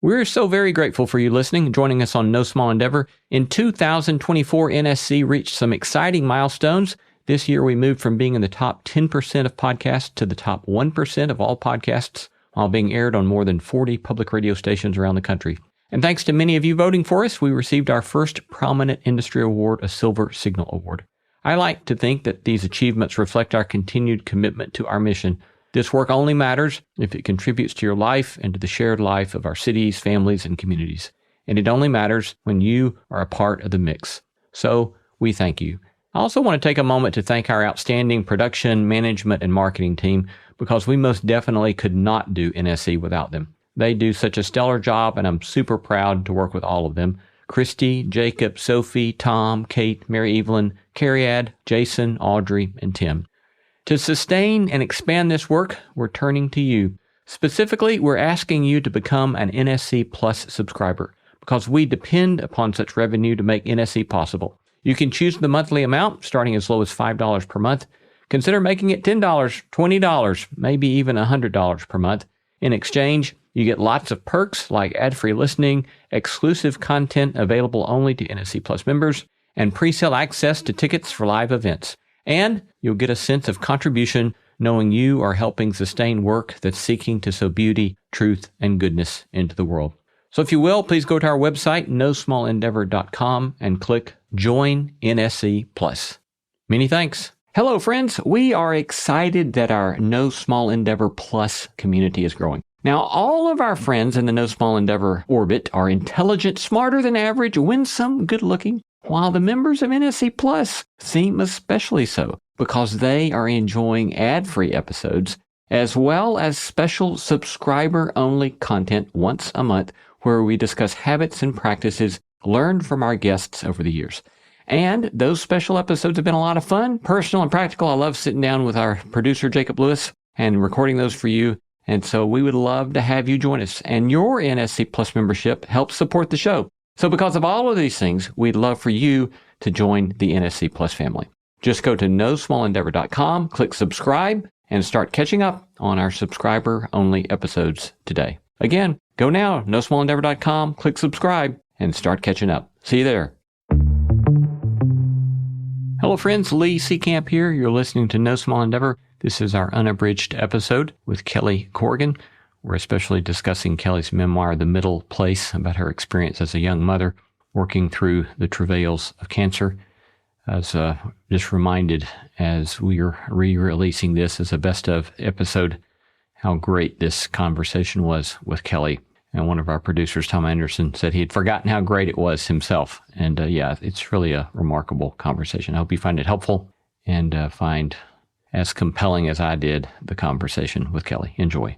We're so very grateful for you listening and joining us on No Small Endeavor. In 2024, NSC reached some exciting milestones. This year, we moved from being in the top 10% of podcasts to the top 1% of all podcasts, while being aired on more than 40 public radio stations around the country. And thanks to many of you voting for us, we received our first Prominent Industry Award, a Silver Signal Award. I like to think that these achievements reflect our continued commitment to our mission. This work only matters if it contributes to your life and to the shared life of our cities, families, and communities. And it only matters when you are a part of the mix. So we thank you. I also want to take a moment to thank our outstanding production, management, and marketing team, because we most definitely could not do NSC without them. They do such a stellar job, and I'm super proud to work with all of them. Christy, Jacob, Sophie, Tom, Kate, Mary Evelyn, Carrie-Ad, Jason, Audrey, and Tim. To sustain and expand this work, we're turning to you. Specifically, we're asking you to become an NSC Plus subscriber, because we depend upon such revenue to make NSC possible. You can choose the monthly amount, starting as low as $5 per month. Consider making it $10, $20, maybe even $100 per month. In exchange, you get lots of perks like ad-free listening, exclusive content available only to NSC Plus members, and pre-sale access to tickets for live events. And you'll get a sense of contribution knowing you are helping sustain work that's seeking to sow beauty, truth, and goodness into the world. So if you will, please go to our website, nosmallendeavor.com, and click Join NSC Plus. Many thanks. Hello, friends. We are excited that our No Small Endeavor Plus community is growing. Now, all of our friends in the No Small Endeavor orbit are intelligent, smarter than average, winsome, good-looking, while the members of NSC Plus seem especially so, because they are enjoying ad-free episodes, as well as special subscriber-only content once a month, where we discuss habits and practices learned from our guests over the years. And those special episodes have been a lot of fun, personal and practical. I love sitting down with our producer, Jacob Lewis, and recording those for you. And so we would love to have you join us. And your NSC Plus membership helps support the show. So because of all of these things, we'd love for you to join the NSC Plus family. Just go to nosmallendeavor.com, click subscribe, and start catching up on our subscriber-only episodes today. Again, go now, nosmallendeavor.com, click subscribe, and start catching up. See you there. Hello, friends. Lee Seacamp here. You're listening to No Small Endeavor. This is our Unabridged episode with Kelly Corrigan. We're especially discussing Kelly's memoir, The Middle Place, about her experience as a young mother working through the travails of cancer. As just reminded, as we are re-releasing this as a best of episode, how great this conversation was with Kelly. And one of our producers, Tom Anderson, said he had forgotten how great it was himself. And yeah, it's really a remarkable conversation. I hope you find it helpful and find as compelling as I did the conversation with Kelly. Enjoy.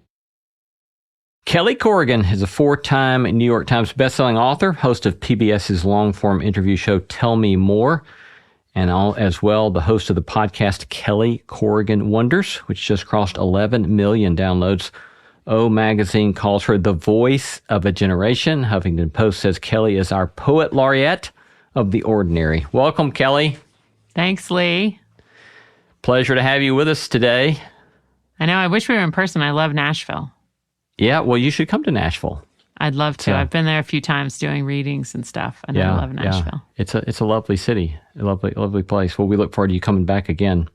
Kelly Corrigan is a 4-time New York Times bestselling author, host of PBS's long-form interview show Tell Me More, and as well the host of the podcast Kelly Corrigan Wonders, which just crossed 11 million downloads. O Magazine calls her the voice of a generation. Huffington Post says Kelly is our poet laureate of the ordinary. Welcome, Kelly. Thanks, Lee. Pleasure to have you with us today. I know. I wish we were in person. I love Nashville. Yeah, well, you should come to Nashville. I'd love to. I've been there a few times doing readings and stuff, and I love Nashville. Yeah. It's a lovely city, a lovely place. Well, we look forward to you coming back again.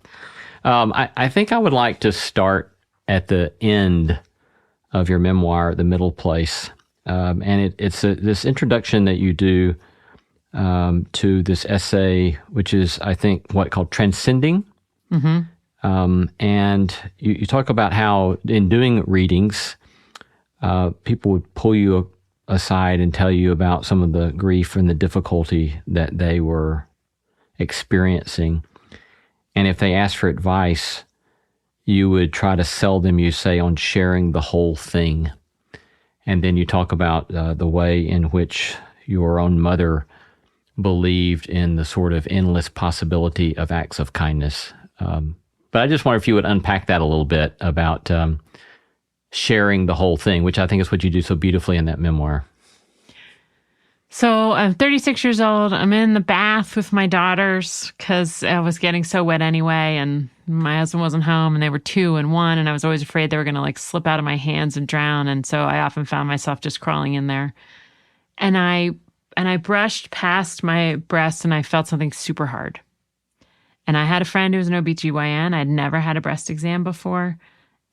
I think I would like to start at the end of your memoir, The Middle Place, and it's this introduction that you do to this essay, which is, I think, called Transcending. Mm-hmm. And you talk about how in doing readings, people would pull you aside and tell you about some of the grief and the difficulty that they were experiencing. And if they asked for advice, you would try to sell them, you say, on sharing the whole thing. And then you talk about the way in which your own mother believed in the sort of endless possibility of acts of kindness. But I just wonder if you would unpack that a little bit about sharing the whole thing, which I think is what you do so beautifully in that memoir. So I'm 36 years old. I'm in the bath with my daughters because I was getting so wet anyway. And my husband wasn't home and they were 2 and 1. And I was always afraid they were going to like slip out of my hands and drown. And so I often found myself just crawling in there. And I brushed past my breasts and I felt something super hard. And I had a friend who was an OBGYN. I'd never had a breast exam before.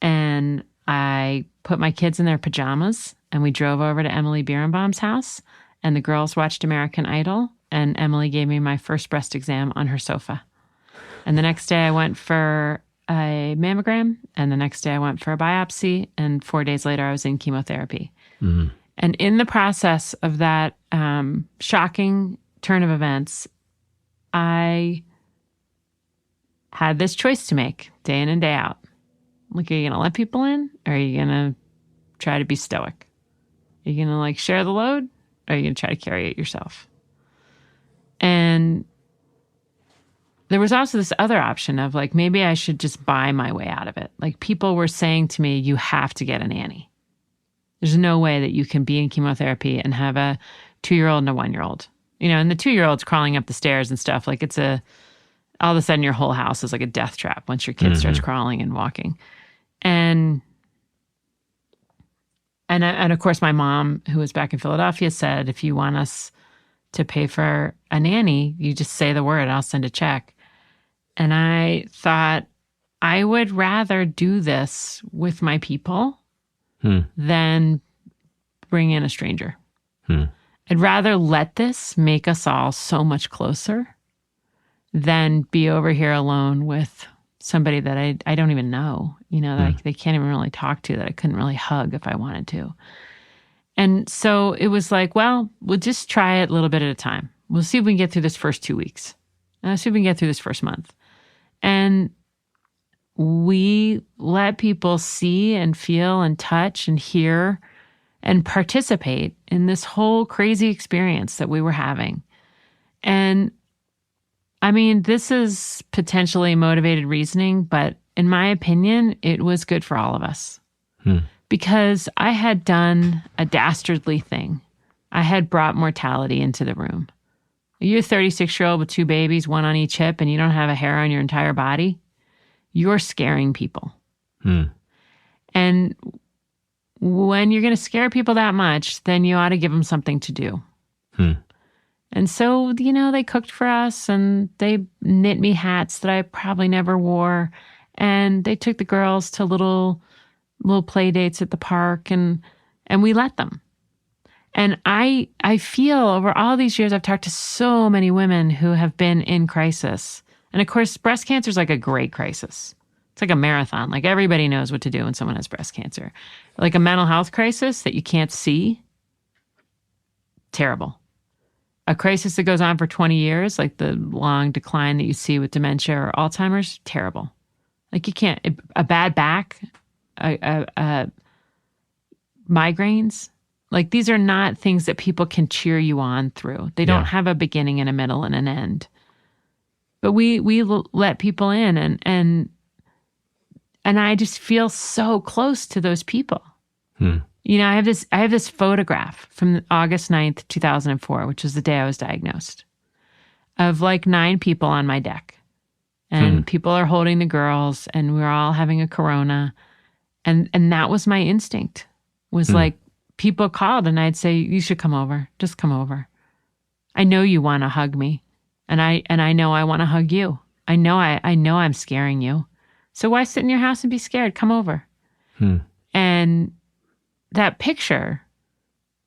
And I put my kids in their pajamas and we drove over to Emily Birnbaum's house. And the girls watched American Idol, and Emily gave me my first breast exam on her sofa. And the next day I went for a mammogram, and the next day I went for a biopsy, and 4 days later I was in chemotherapy. Mm-hmm. And in the process of that shocking turn of events, I had this choice to make day in and day out. Like, are you going to let people in, or are you going to try to be stoic? Are you going to like share the load? Or are you going to try to carry it yourself? And there was also this other option of like, maybe I should just buy my way out of it. Like people were saying to me, you have to get a nanny. There's no way that you can be in chemotherapy and have a 2-year-old and a 1-year-old. You know, and the 2-year-old's crawling up the stairs and stuff. Like all of a sudden your whole house is like a death trap once your kid starts crawling and walking. And of course, my mom, who was back in Philadelphia, said, if you want us to pay for a nanny, you just say the word, I'll send a check. And I thought, I would rather do this with my people than bring in a stranger. I'd rather let this make us all so much closer than be over here alone with somebody that I don't even know, you know, that they can't even really talk to, that I couldn't really hug if I wanted to. And so it was like, well, we'll just try it a little bit at a time. We'll see if we can get through this first 2 weeks. See if we can get through this first month. And we let people see and feel and touch and hear and participate in this whole crazy experience that we were having. And I mean, this is potentially motivated reasoning, but in my opinion, it was good for all of us. Because I had done a dastardly thing. I had brought mortality into the room. You're a 36-year-old with 2 babies, 1 on each hip, and you don't have a hair on your entire body. You're scaring people. And when you're going to scare people that much, then you ought to give them something to do. And so, you know, they cooked for us and they knit me hats that I probably never wore. And they took the girls to little play dates at the park and we let them. And I feel over all these years, I've talked to so many women who have been in crisis. And of course, breast cancer is like a great crisis. It's like a marathon. Like everybody knows what to do when someone has breast cancer. Like a mental health crisis that you can't see, terrible. A crisis that goes on for 20 years, like the long decline that you see with dementia or Alzheimer's, terrible. Like you can't, a bad back, migraines, like these are not things that people can cheer you on through. They don't have a beginning and a middle and an end. But we let people in and I just feel so close to those people. You know, I have this photograph from August 9th, 2004, which was the day I was diagnosed, of like 9 people on my deck. And people are holding the girls and we're all having a Corona. And that was my instinct, was like people called and I'd say, you should come over. Just come over. I know you want to hug me. And I know I want to hug you. I know I'm scaring you. So why sit in your house and be scared? Come over. And that picture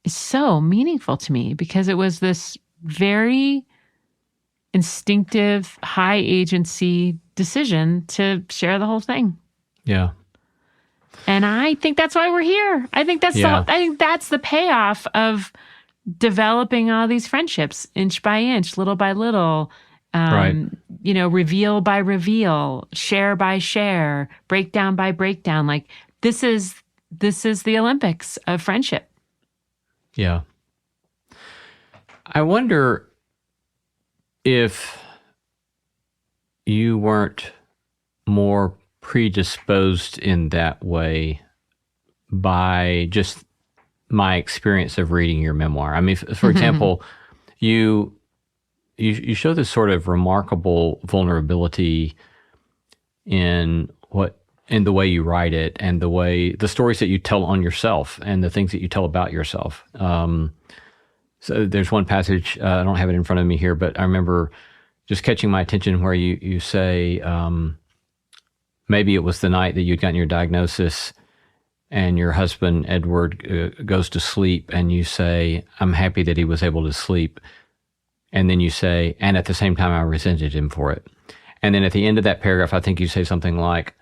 is so meaningful to me because it was this very instinctive, high agency decision to share the whole thing. Yeah. And I think that's why we're here. I think that's the payoff of developing all these friendships inch by inch, little by little, you know, reveal by reveal, share by share, breakdown by breakdown. Like this is the Olympics of friendship. Yeah. I wonder if you weren't more predisposed in that way by just my experience of reading your memoir. I mean, for example, you show this sort of remarkable vulnerability in the way you write it, and the stories that you tell on yourself, and the things that you tell about yourself. So there's one passage, I don't have it in front of me here, but I remember just catching my attention where you say, maybe it was the night that you'd gotten your diagnosis and your husband, Edward, goes to sleep, and you say, I'm happy that he was able to sleep. And then you say, and at the same time, I resented him for it. And then at the end of that paragraph, I think you say something like,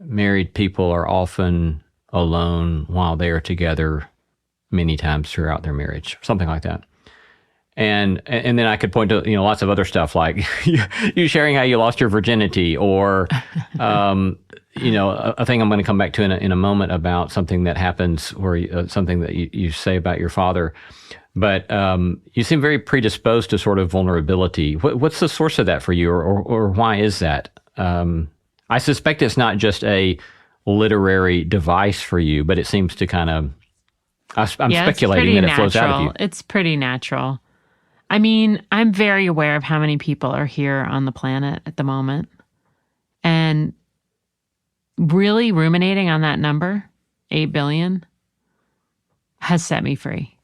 married people are often alone while they are together many times throughout their marriage, something like that. And then I could point to, lots of other stuff, like you sharing how you lost your virginity, or, a thing I'm going to come back to in a moment about something that happens, where something that you say about your father. But you seem very predisposed to sort of vulnerability. What's the source of that for you, or why is that? I suspect it's not just a literary device for you, but it seems to kind of, I'm speculating that it flows out of you. It's pretty natural. I mean, I'm very aware of how many people are here on the planet at the moment. And really ruminating on that number, 8 billion, has set me free.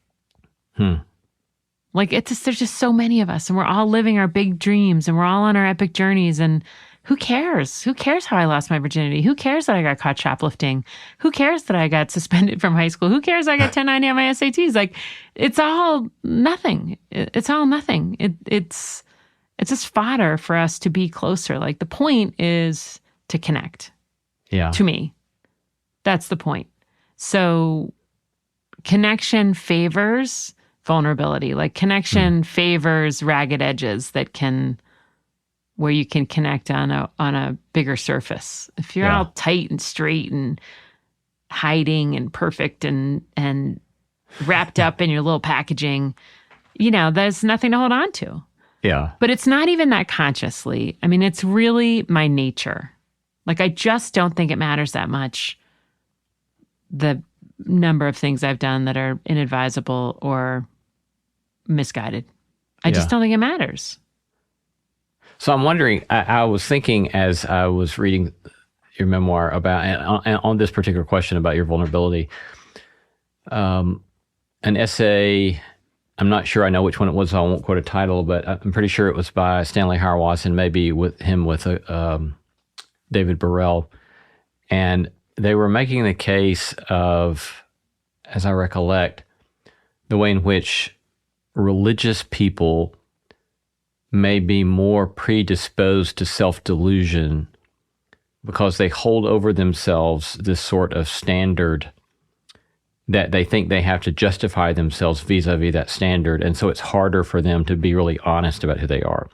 Like, there's just so many of us, and we're all living our big dreams, and we're all on our epic journeys, and who cares? Who cares how I lost my virginity? Who cares that I got caught shoplifting? Who cares that I got suspended from high school? Who cares I got 1090 on my SATs? Like, it's all nothing. It's all nothing. It's just fodder for us to be closer. Like, the point is to connect. Yeah. To me. That's the point. So connection favors vulnerability. Like, connection favors ragged edges where you can connect on a bigger surface. If you're all tight and straight and hiding and perfect and wrapped up in your little packaging, there's nothing to hold on to. Yeah. But it's not even that consciously. I mean, it's really my nature. Like, I just don't think it matters that much, the number of things I've done that are inadvisable or misguided. I just don't think it matters. So I'm wondering, I was thinking as I was reading your memoir about, and on this particular question about your vulnerability, an essay, I'm not sure I know which one it was, so I won't quote a title, but I'm pretty sure it was by Stanley Hauerwas, and maybe with David Burrell. And they were making the case of, as I recollect, the way in which religious people may be more predisposed to self-delusion because they hold over themselves this sort of standard that they think they have to justify themselves vis-a-vis that standard. And so it's harder for them to be really honest about who they are.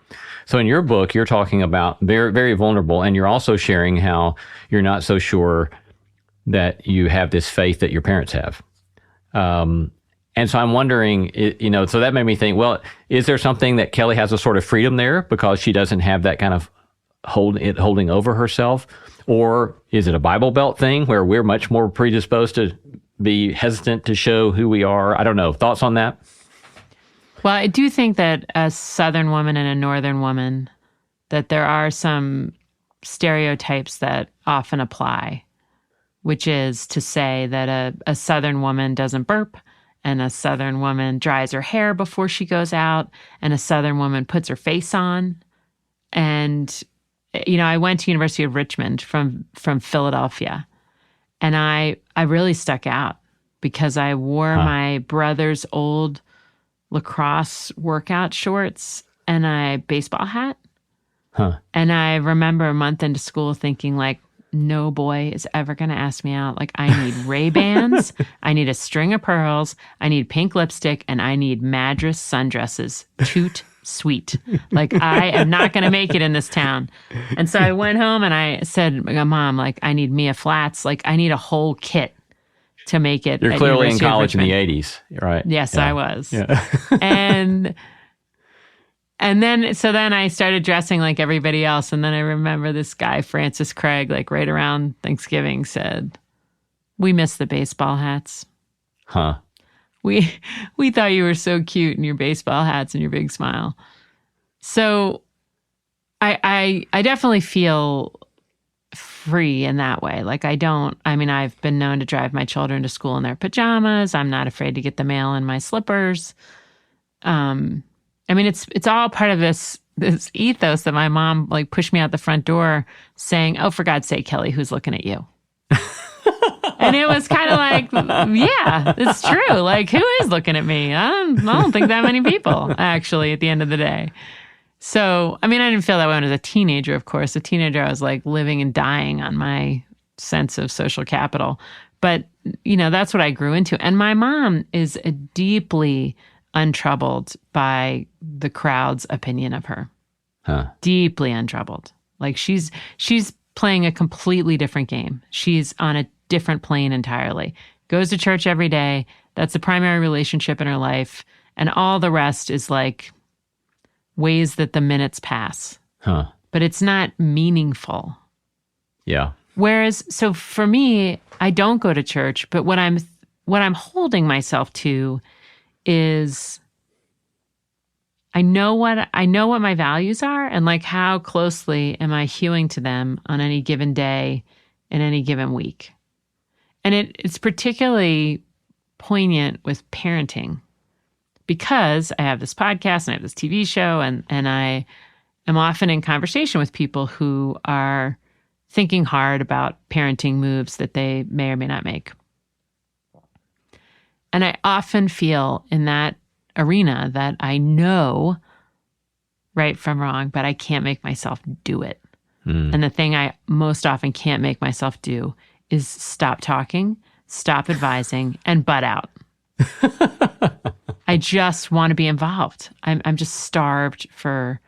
So in your book, you're talking about very, very vulnerable, and you're also sharing how you're not so sure that you have this faith that your parents have. And so I'm wondering, so that made me think, well, is there something that Kelly has a sort of freedom there because she doesn't have that kind of holding over herself? Or is it a Bible Belt thing where we're much more predisposed to be hesitant to show who we are? I don't know. Thoughts on that? Well, I do think that a Southern woman and a Northern woman, that there are some stereotypes that often apply, which is to say that a Southern woman doesn't burp, and a Southern woman dries her hair before she goes out, and a Southern woman puts her face on. And, I went to University of Richmond from Philadelphia, and I really stuck out because I wore my brother's old lacrosse workout shorts and a baseball hat. And I remember a month into school thinking, like, no boy is ever going to ask me out. Like, I need Ray-Bans, I need a string of pearls, I need pink lipstick, and I need Madras sundresses. Toot sweet. Like, I am not going to make it in this town. And so I went home and I said, Mom, like, I need Mia Flats. Like, I need a whole kit to make it. You're clearly in college in the 80s, right? Yes, yeah. I was. Yeah. And then I started dressing like everybody else. And then I remember this guy, Francis Craig, like right around Thanksgiving, said, We miss the baseball hats. Huh. We thought you were so cute in your baseball hats and your big smile. So I definitely feel free in that way. Like I've been known to drive my children to school in their pajamas. I'm not afraid to get the mail in my slippers. It's all part of this ethos that my mom like pushed me out the front door saying, "Oh, for God's sake, Kelly, who's looking at you?" And it was kind of like, yeah, it's true. Like, who is looking at me? I don't think that many people, actually, at the end of the day. So, I didn't feel that way when I was a teenager, of course. A teenager, I was like living and dying on my sense of social capital. But, that's what I grew into. And my mom is deeply untroubled by the crowd's opinion of her. Huh. Deeply untroubled. Like she's playing a completely different game. She's on a different plane entirely. Goes to church every day. That's the primary relationship in her life. And all the rest is like ways that the minutes pass. Huh. But it's not meaningful. Yeah. Whereas, so for me, I don't go to church, but what I'm holding myself to is I know what my values are, and like how closely am I hewing to them on any given day in any given week. And it's particularly poignant with parenting because I have this podcast and I have this TV show, and I am often in conversation with people who are thinking hard about parenting moves that they may or may not make. And I often feel in that arena that I know right from wrong, but I can't make myself do it. And the thing I most often can't make myself do is stop talking, stop advising, and butt out. I just want to be involved. I'm just starved for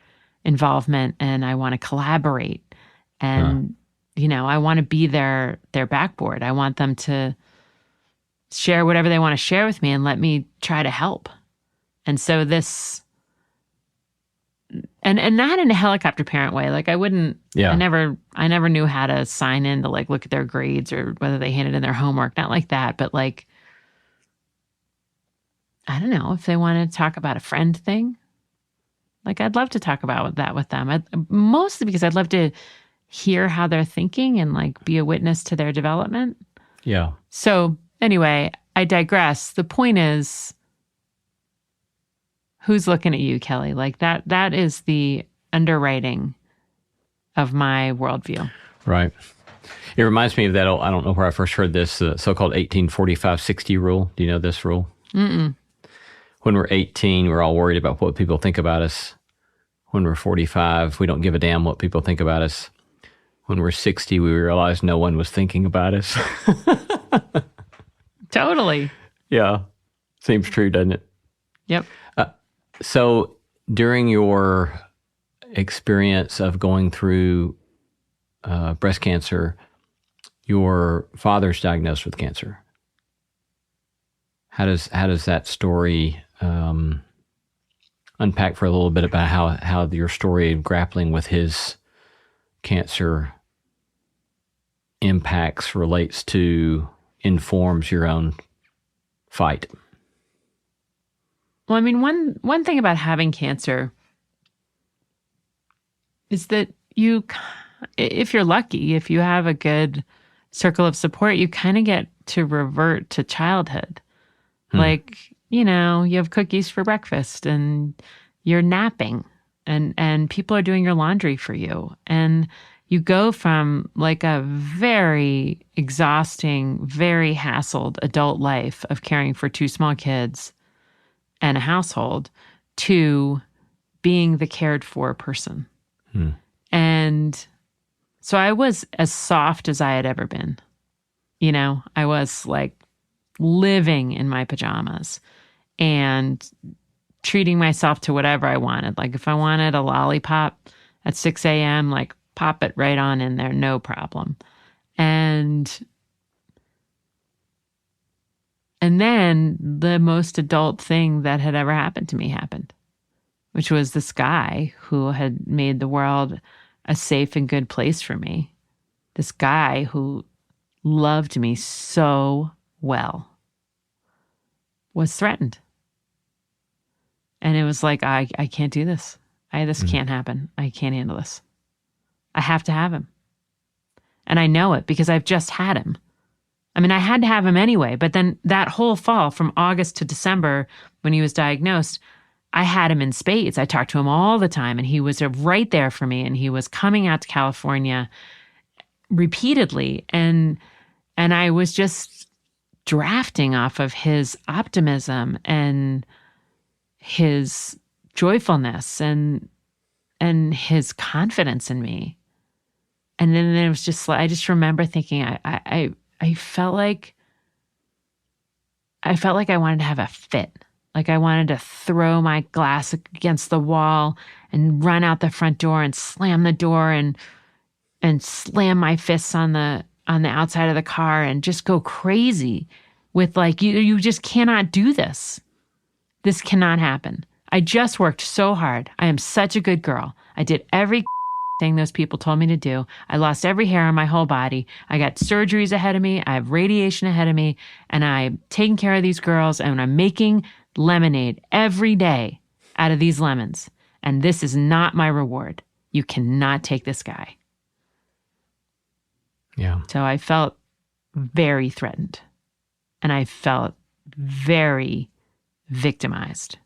involvement, and I want to collaborate. And, I want to be their backboard. I want them to share whatever they want to share with me and let me try to help. And so this, and not in a helicopter parent way. Like I wouldn't, I never knew how to sign in to like look at their grades or whether they handed in their homework. Not like that, but like, I don't know if they want to talk about a friend thing. Like I'd love to talk about that with them. Mostly because I'd love to hear how they're thinking and like be a witness to their development. Yeah. So anyway, I digress. The point is, who's looking at you, Kelly? Like that is the underwriting of my worldview. Right. It reminds me of that, I don't know where I first heard this, so-called 1845-60 rule. Do you know this rule? Mm-mm. When we're 18, we're all worried about what people think about us. When we're 45, we don't give a damn what people think about us. When we're 60, we realize no one was thinking about us. Totally. Yeah. Seems true, doesn't it? Yep. So during your experience of going through breast cancer, your father's diagnosed with cancer. How does that story unpack for a little bit about how your story of grappling with his cancer impacts, relates to, informs your own fight? Well, one thing about having cancer is that you, if you're lucky, if you have a good circle of support, you kind of get to revert to childhood. Like, you have cookies for breakfast and you're napping and people are doing your laundry for you. And you go from like a very exhausting, very hassled adult life of caring for 2 small kids and a household to being the cared for person. And so I was as soft as I had ever been. I was like living in my pajamas and treating myself to whatever I wanted. Like if I wanted a lollipop at 6 a.m., like pop it right on in there, no problem. And then the most adult thing that had ever happened to me happened, which was this guy who had made the world a safe and good place for me. This guy who loved me so well was threatened. And it was like, I can't do this. This can't happen. I can't handle this. I have to have him. And I know it because I've just had him. I mean, I had to have him anyway, but then that whole fall from August to December when he was diagnosed, I had him in spades. I talked to him all the time and he was right there for me, and he was coming out to California repeatedly. And I was just drafting off of his optimism and his joyfulness and his confidence in me. And then it was just like, I just remember thinking, I felt like I wanted to have a fit. Like I wanted to throw my glass against the wall and run out the front door and slam the door and slam my fists on the outside of the car and just go crazy with like, you just cannot do this. This cannot happen. I just worked so hard. I am such a good girl. I did every thing those people told me to do. I lost every hair on my whole body. I got surgeries ahead of me. I have radiation ahead of me. And I'm taking care of these girls, and I'm making lemonade every day out of these lemons. And this is not my reward. You cannot take this guy. Yeah. So I felt very threatened. And I felt very victimized.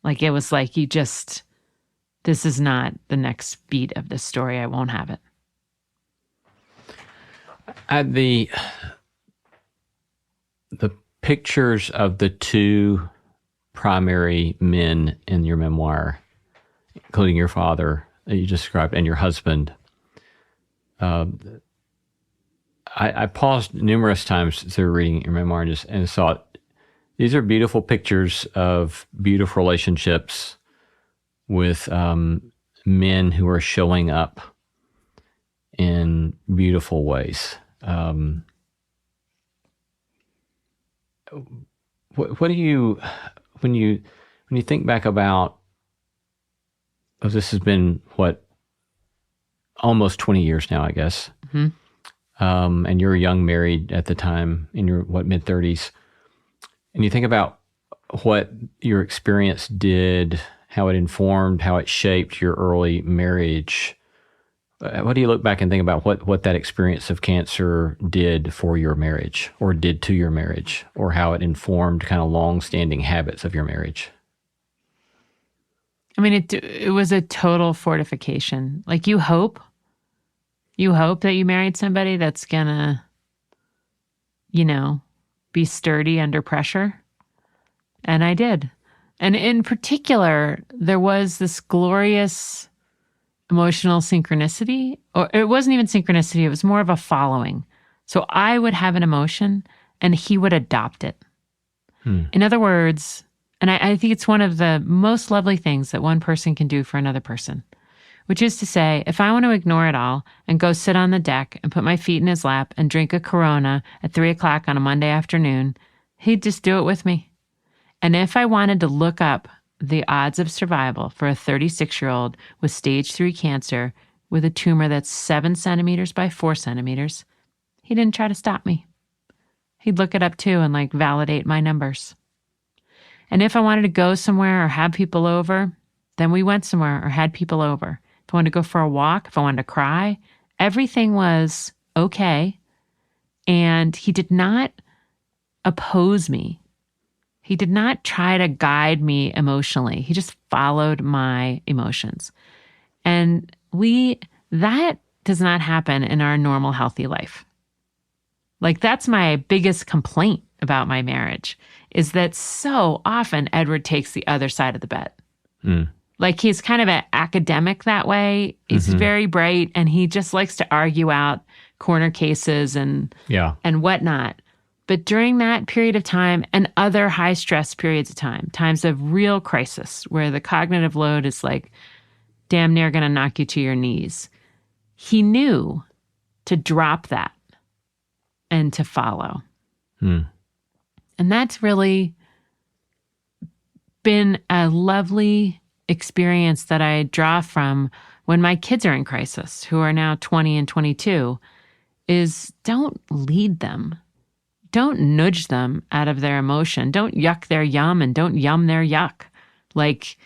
Like it was like, this is not the next beat of this story. I won't have it. The pictures of the two primary men in your memoir, including your father that you described and your husband, I paused numerous times through reading your memoir and thought, these are beautiful pictures of beautiful relationships with men who are showing up in beautiful ways. What do you, when you think back about, this has been almost 20 years now, I guess. Mm-hmm. And you're young, married at the time, in your mid-30s, and you think about what your experience did, how it informed, how it shaped your early marriage. What do you look back and think about what that experience of cancer did for your marriage, or did to your marriage, or how it informed kind of long-standing habits of your marriage? I mean, it was a total fortification. Like you hope that you married somebody that's gonna, be sturdy under pressure. And I did. And in particular, there was this glorious emotional synchronicity, or it wasn't even synchronicity, it was more of a following. So I would have an emotion and he would adopt it. In other words, and I think it's one of the most lovely things that one person can do for another person, which is to say, if I want to ignore it all and go sit on the deck and put my feet in his lap and drink a Corona at 3:00 on a Monday afternoon, he'd just do it with me. And if I wanted to look up the odds of survival for a 36-year-old with stage 3 cancer with a tumor that's 7 centimeters by 4 centimeters, he didn't try to stop me. He'd look it up too and validate my numbers. And if I wanted to go somewhere or have people over, then we went somewhere or had people over. If I wanted to go for a walk, if I wanted to cry, everything was okay. And he did not oppose me. He did not try to guide me emotionally. He just followed my emotions. And that does not happen in our normal, healthy life. That's my biggest complaint about my marriage, is that so often Edward takes the other side of the bet. He's kind of an academic that way. He's very bright, and he just likes to argue out corner cases and whatnot. But during that period of time and other high stress periods of time, times of real crisis where the cognitive load is damn near going to knock you to your knees, he knew to drop that and to follow. And that's really been a lovely experience that I draw from when my kids are in crisis, who are now 20 and 22. is don't lead them. Don't nudge them out of their emotion. Don't yuck their yum and don't yum their yuck. Like,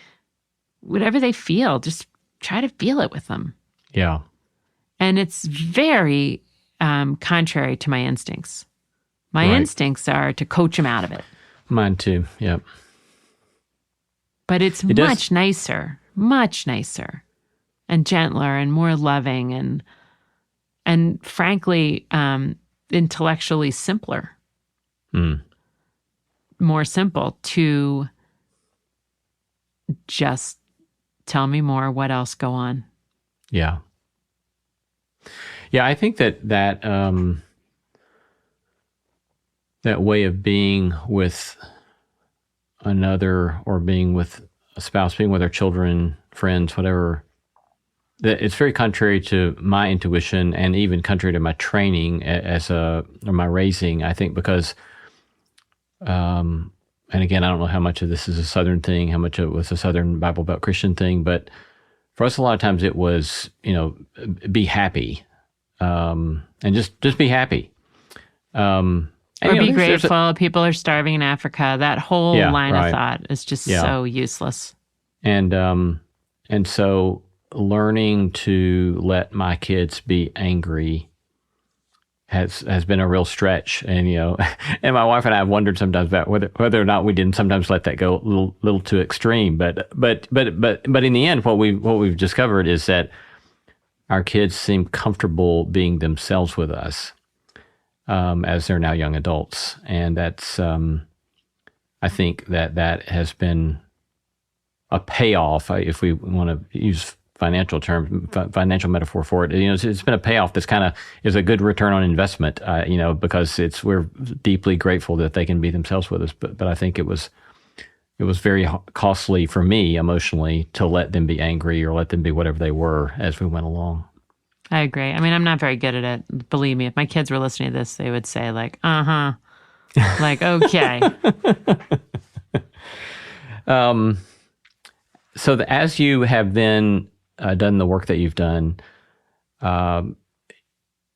whatever they feel, just try to feel it with them. Yeah. And it's very contrary to my instincts. My Right. instincts are to coach them out of it. Mine too. Yep. But it's much nicer and gentler and more loving and frankly, intellectually simpler. More simple to just tell me more. What else? Go on. Yeah. Yeah, I think that way of being with another or being with a spouse, being with our children, friends, whatever, that it's very contrary to my intuition and even contrary to my training or my raising, I think, because and again, I don't know how much of this is a Southern thing, how much it was a Southern Bible Belt Christian thing, but for us, a lot of times it was, be happy, and just be happy. Or be grateful. People are starving in Africa. That whole line of thought is just so useless. And so learning to let my kids be angry has been a real stretch. And, and my wife and I have wondered sometimes about whether or not we didn't sometimes let that go a little too extreme. But in the end, what we've discovered is that our kids seem comfortable being themselves with us, as they're now young adults. And that's, I think that has been a payoff, if we want to use financial metaphor for it. It's been a payoff that's kind of is a good return on investment, because we're deeply grateful that they can be themselves with us. But I think it was very costly for me emotionally to let them be angry or let them be whatever they were as we went along. I agree. I mean, I'm not very good at it. Believe me, if my kids were listening to this, they would say like, uh-huh. Like, okay. So as you have then done the work that you've done,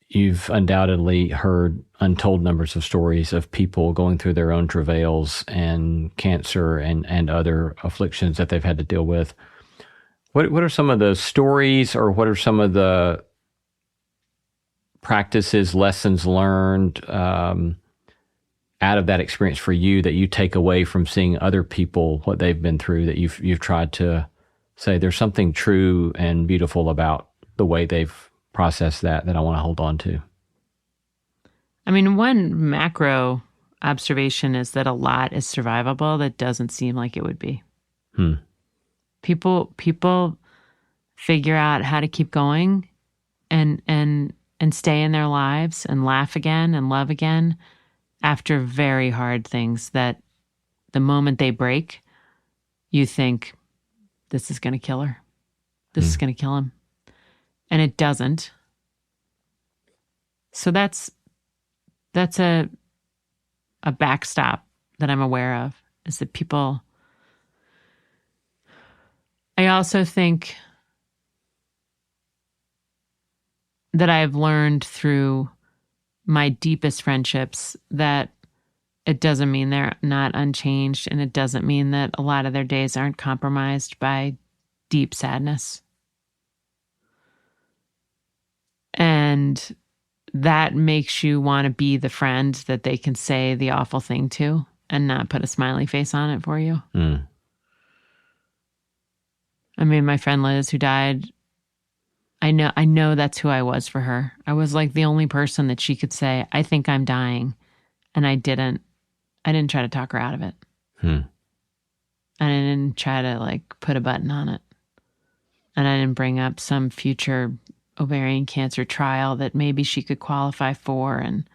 you've undoubtedly heard untold numbers of stories of people going through their own travails and cancer and other afflictions that they've had to deal with. What are some of the stories, or what are some of the practices, lessons learned out of that experience for you that you take away from seeing other people, what they've been through, that you've tried to say there's something true and beautiful about the way they've processed that I want to hold on to? I mean, one macro observation is that a lot is survivable that doesn't seem like it would be. People figure out how to keep going and stay in their lives and laugh again and love again after very hard things that the moment they break, you think, this is going to kill her. This is going to kill him. And it doesn't. So that's a backstop that I'm aware of, is that people... I also think that I've learned through my deepest friendships that it doesn't mean they're not unchanged, and it doesn't mean that a lot of their days aren't compromised by deep sadness. And that makes you want to be the friend that they can say the awful thing to and not put a smiley face on it for you. I mean, my friend Liz, who died, I know that's who I was for her. I was like the only person that she could say, I think I'm dying. And I didn't try to talk her out of it. And I didn't try to like put a button on it. And I didn't bring up some future ovarian cancer trial that maybe she could qualify for. And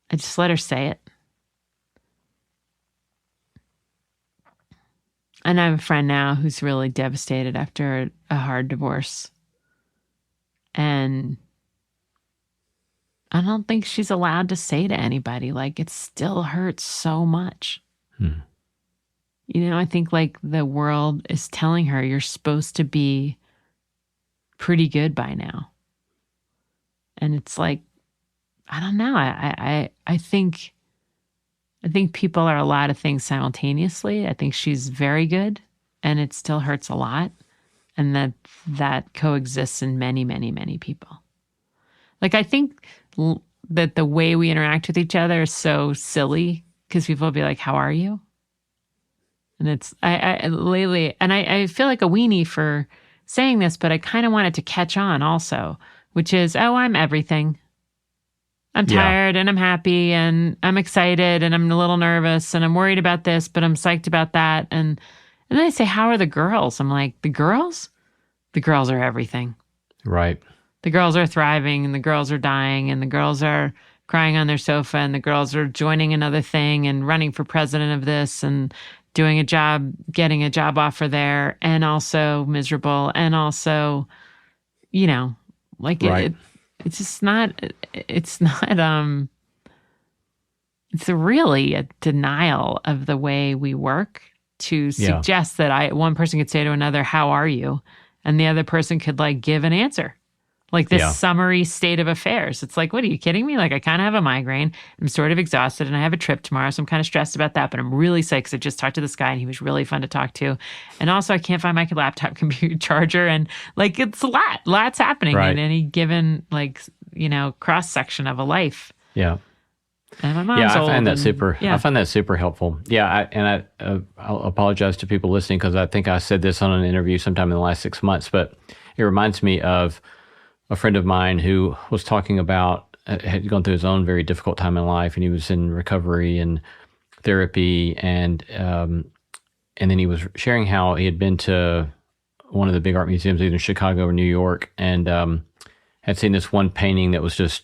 I just let her say it. And I have a friend now who's really devastated after a hard divorce. And I don't think she's allowed to say to anybody, like, it still hurts so much. I think like the world is telling her you're supposed to be pretty good by now. And it's like, I don't know. I think people are a lot of things simultaneously. I think she's very good, and it still hurts a lot. And that coexists in many, many, many people. Like, I think that the way we interact with each other is so silly because people will be like, how are you? And it's, I lately, and I feel like a weenie for saying this, but I kind of want it to catch on also, which is, oh, I'm everything. I'm tired and I'm happy and I'm excited and I'm a little nervous and I'm worried about this, but I'm psyched about that. And then they say, how are the girls? I'm like, the girls? The girls are everything. Right. The girls are thriving and the girls are dying and the girls are crying on their sofa and the girls are joining another thing and running for president of this and doing a job, getting a job offer there, and also miserable, and also, like right. it's just not, it's really a denial of the way we work to suggest that one person could say to another, how are you? And the other person could like give an answer. Like this summary state of affairs. It's like, what, are you kidding me? Like, I kind of have a migraine. I'm sort of exhausted and I have a trip tomorrow. So I'm kind of stressed about that, but I'm really psyched because I just talked to this guy and he was really fun to talk to. And also I can't find my laptop computer charger. And like, it's lots happening in any given, cross section of a life. Yeah. And my mom's old. I find that super helpful. Yeah. I'll apologize to people listening because I think I said this on an interview sometime in the last 6 months, but it reminds me of a friend of mine who was talking about, had gone through his own very difficult time in life, and he was in recovery and therapy, and then he was sharing how he had been to one of the big art museums, either in Chicago or New York, and had seen this one painting that was just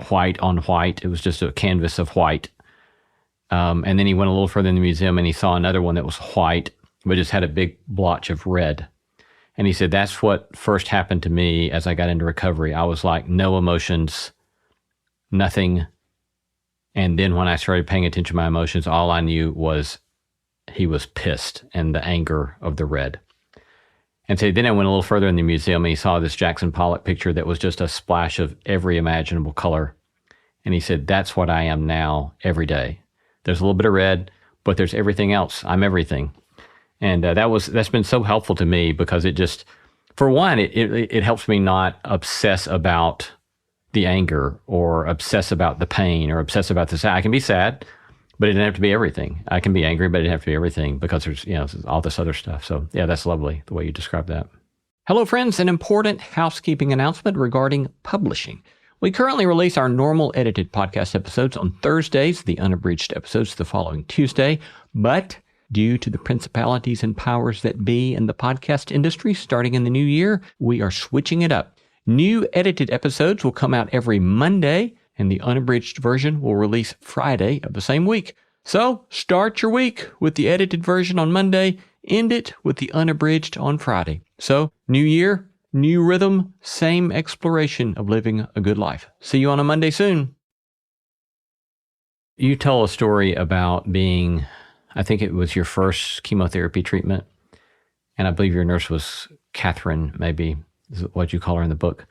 white on white. It was just a canvas of white. And then he went a little further in the museum and he saw another one that was white, but just had a big blotch of red. And he said, that's what first happened to me as I got into recovery. I was like, no emotions, nothing. And then when I started paying attention to my emotions, all I knew was he was pissed and the anger of the red. And so then I went a little further in the museum and he saw this Jackson Pollock picture that was just a splash of every imaginable color. And he said, that's what I am now every day. There's a little bit of red, but there's everything else. I'm everything. And that's been so helpful to me because it just, for one, it helps me not obsess about the anger or obsess about the pain or obsess about the sad. I can be sad, but it doesn't have to be everything. I can be angry, but it doesn't have to be everything because there's all this other stuff. So yeah, that's lovely the way you describe that. Hello, friends. An important housekeeping announcement regarding publishing. We currently release our normal edited podcast episodes on Thursdays, the unabridged episodes the following Tuesday, but due to the principalities and powers that be in the podcast industry starting in the new year, we are switching it up. New edited episodes will come out every Monday, and the unabridged version will release Friday of the same week. So start your week with the edited version on Monday, end it with the unabridged on Friday. So new year, new rhythm, same exploration of living a good life. See you on a Monday soon. You tell a story about being, I think it was your first chemotherapy treatment, and I believe your nurse was Catherine, maybe is what you call her in the book.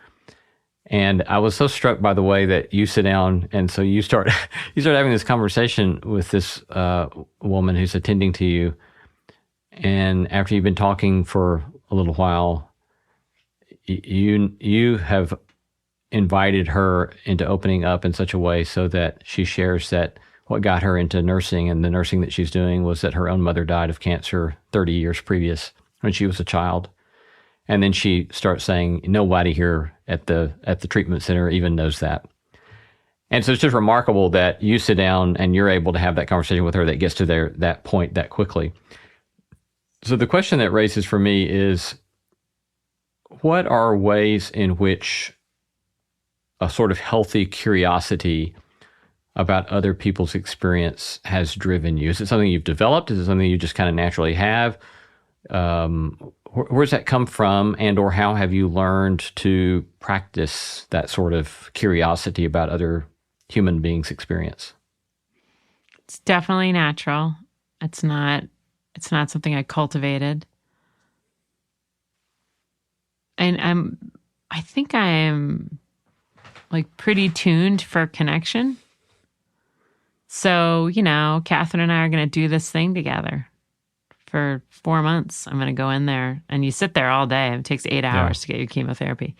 And I was so struck by the way that you sit down, and so you start having this conversation with this woman who's attending to you, and after you've been talking for a little while, you have invited her into opening up in such a way so that she shares that what got her into nursing and the nursing that she's doing was that her own mother died of cancer 30 years previous when she was a child. And then she starts saying, nobody here at the treatment center even knows that. And so it's just remarkable that you sit down and you're able to have that conversation with her that gets to that point that quickly. So the question that raises for me is, what are ways in which a sort of healthy curiosity about other people's experience has driven you? Is it something you've developed? Is it something you just kind of naturally have? Where's that come from, and or how have you learned to practice that sort of curiosity about other human beings' experience? It's definitely natural. It's not something I cultivated. And I think I am like pretty tuned for connection. So, Catherine and I are going to do this thing together for 4 months. I'm going to go in there, and you sit there all day. It takes 8 hours to get your chemotherapy.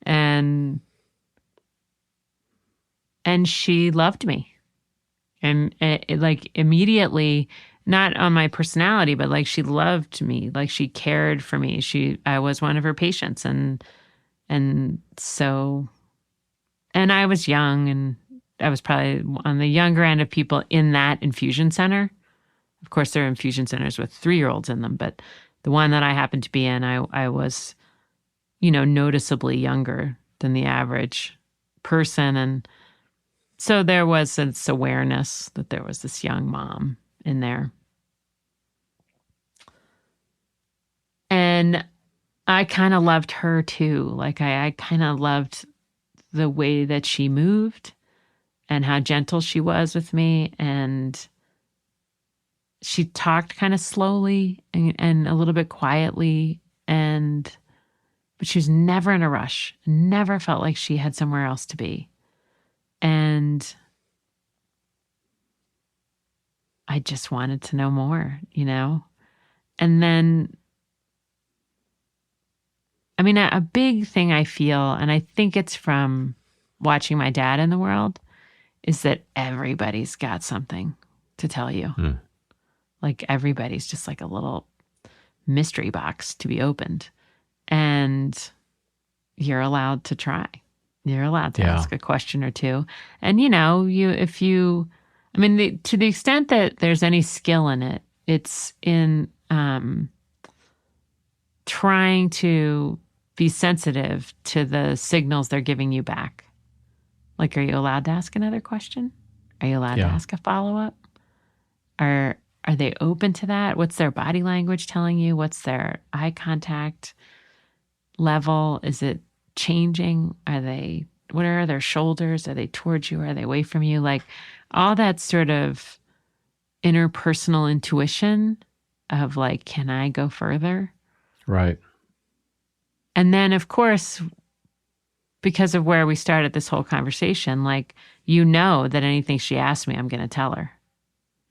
And she loved me. And like immediately, not on my personality, but like she loved me, like she cared for me. I was one of her patients. And I was young, and I was probably on the younger end of people in that infusion center. Of course, there are infusion centers with 3-year-olds in them, but the one that I happened to be in, I was, noticeably younger than the average person. And so there was this awareness that there was this young mom in there. And I kind of loved her too. Like I kind of loved the way that she moved and how gentle she was with me. And she talked kind of slowly and a little bit quietly. But she was never in a rush, never felt like she had somewhere else to be. And I just wanted to know more, And then, I mean, a big thing I feel, and I think it's from watching my dad in the world, is that everybody's got something to tell you. Like everybody's just like a little mystery box to be opened. And you're allowed to try. You're allowed to ask a question or two. And, to the extent that there's any skill in it, it's in trying to be sensitive to the signals they're giving you back. Like, are you allowed to ask another question? Are you allowed to ask a follow-up? Are they open to that? What's their body language telling you? What's their eye contact level? Is it changing? What are their shoulders? Are they towards you? Are they away from you? Like all that sort of interpersonal intuition of like, can I go further? Right. And then of course, because of where we started this whole conversation, like, that anything she asked me, I'm going to tell her.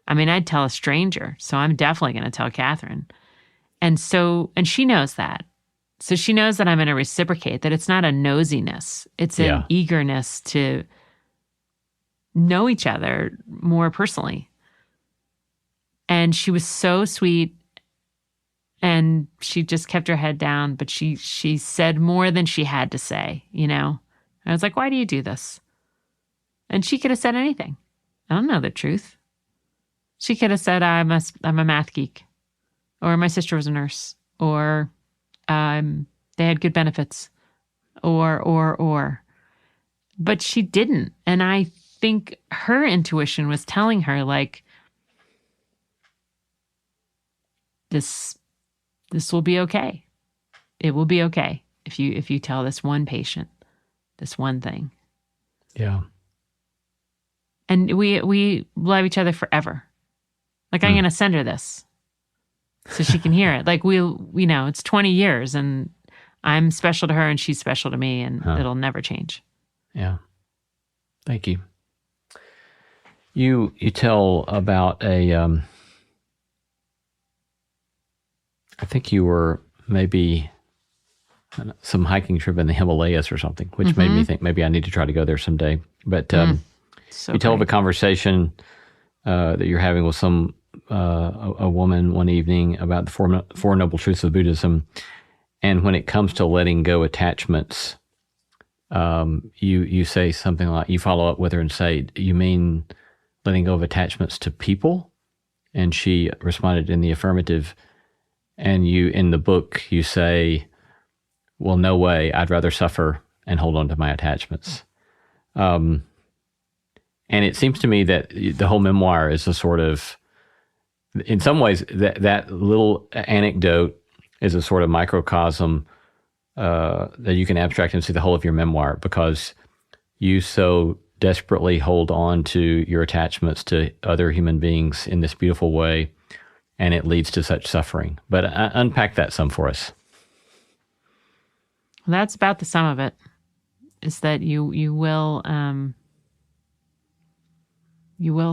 I mean, I'd tell a stranger, so I'm definitely going to tell Catherine. And she knows that. So she knows that I'm going to reciprocate, that it's not a nosiness. It's an eagerness to know each other more personally. And she was so sweet, and she just kept her head down, but she said more than she had to say, I was like, why do you do this? And she could have said anything. I don't know the truth. She could have said, I'm a math geek, or my sister was a nurse, or they had good benefits, or. But she didn't. And I think her intuition was telling her, like, this will be okay. It will be okay if you tell this one patient this one thing. Yeah. And we love each other forever. Like, I'm going to send her this so she can hear it. Like, it's 20 years, and I'm special to her and she's special to me, and it'll never change. Yeah. Thank you. You tell about I think you were maybe some hiking trip in the Himalayas or something, which made me think maybe I need to try to go there someday. But you tell of a conversation that you're having with a woman one evening about the Four Noble Truths of Buddhism. And when it comes to letting go attachments, you say something like, you follow up with her and say, you mean letting go of attachments to people? And she responded in the affirmative. And in the book, you say, well, no way, I'd rather suffer and hold on to my attachments. And it seems to me that the whole memoir is a sort of, in some ways, that little anecdote is a sort of microcosm that you can abstract and see the whole of your memoir, because you so desperately hold on to your attachments to other human beings in this beautiful way, and it leads to such suffering. But unpack that some for us. Well, that's about the sum of it. is that you will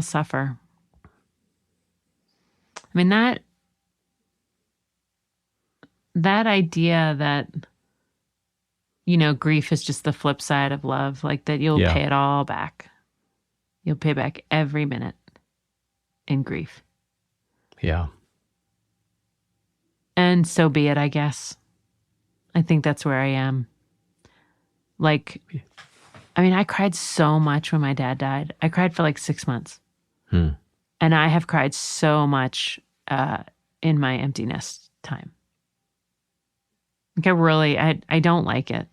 suffer. I mean, that idea that, grief is just the flip side of love, like that you'll pay it all back. You'll pay back every minute in grief. Yeah. And so be it, I guess. I think that's where I am. Like, I mean, I cried so much when my dad died. I cried for like 6 months. And I have cried so much in my emptiness time. Like I don't like it.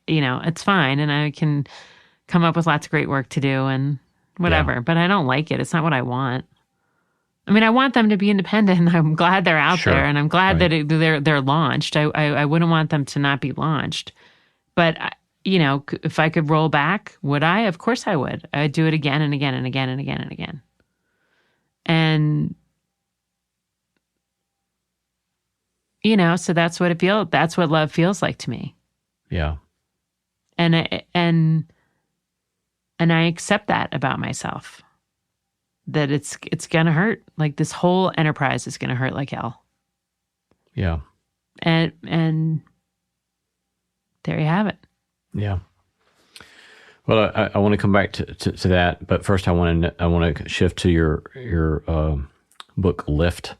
It's fine. And I can come up with lots of great work to do and whatever, but I don't like it. It's not what I want. I mean, I want them to be independent. I'm glad they're out there, and I'm glad that they're launched. I wouldn't want them to not be launched. But, if I could roll back, would I? Of course I would. I'd do it again and again and again and again and again. And, so that's what that's what love feels like to me. Yeah. And I accept that about myself, that it's going to hurt. Like, this whole enterprise is going to hurt like hell. Yeah. And there you have it. Yeah. Well, I want to come back to that, but first I want to shift to your book Lift,